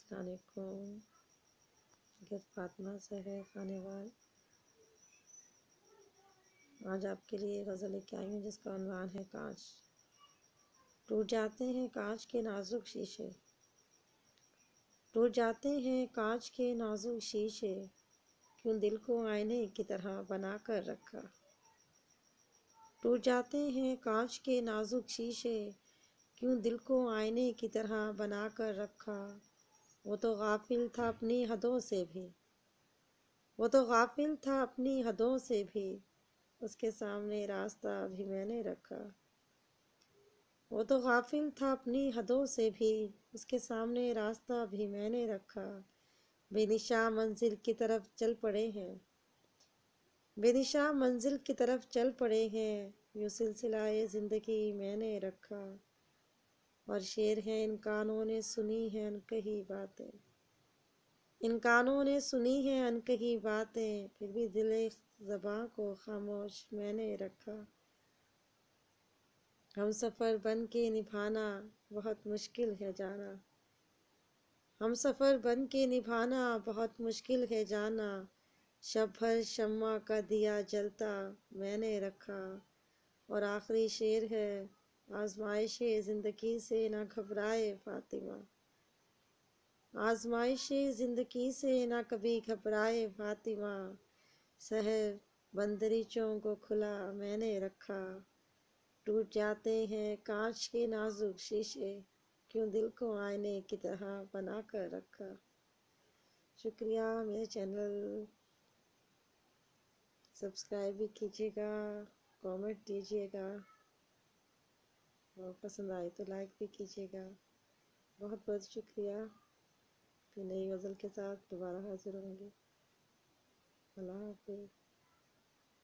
السلام علیکم. فاطمہ سحر خانیوال. آج آپ کے لیے غزل لے کے آئی ہوں جس کا عنوان ہے کانچ. ٹوٹ جاتے ہیں کانچ کے نازک شیشے، ٹوٹ جاتے ہیں کانچ کے نازک شیشے، کیوں دل کو آئینے کی طرح بنا کر رکھا. ٹوٹ جاتے ہیں کانچ کے نازک شیشے، کیوں دل کو آئینے کی طرح بنا کر رکھا. وہ تو غافل تھا اپنی حدوں سے بھی، وہ تو غافل تھا اپنی حدوں سے بھی، اس کے سامنے راستہ بھی میں نے رکھا. وہ تو غافل تھا اپنی حدوں سے بھی، اس کے سامنے راستہ بھی میں نے رکھا. بے نشاں منزل کی طرف چل پڑے ہیں، بے نشاں منزل کی طرف چل پڑے ہیں، یوں سلسلہ زندگی میں نے رکھا. اور شعر ہے ان کانوں نے سنی ہیں انکہی باتیں، ان کانوں نے سنی ہیں انکہی باتیں، پھر بھی دل زباں کو خاموش میں نے رکھا. ہم سفر بن کے نبھانا بہت مشکل ہے جانا، ہم سفر بن کے نبھانا بہت مشکل ہے جانا. شب بھر شمع کا دیا جلتا میں نے رکھا. اور آخری شعر ہے آزمائش زندگی سے نہ گھبرائے فاطمہ، آزمائش زندگی سے نہ کبھی گھبرائے فاطمہ. سحر بندریچوں کو کھلا میں نے رکھا. ٹوٹ جاتے ہیں کانچ کے نازک شیشے، کیوں دل کو آئینے کی طرح بنا کر رکھا. شکریہ. میرے چینل سبسکرائب بھی کیجیے گا، کامنٹ دیجیے گا، اور پسند آئے تو لائک بھی کیجیے گا. بہت بہت شکریہ. پھر نئی غزل کے ساتھ دوبارہ حاضر ہوں گی. اللہ حافظ.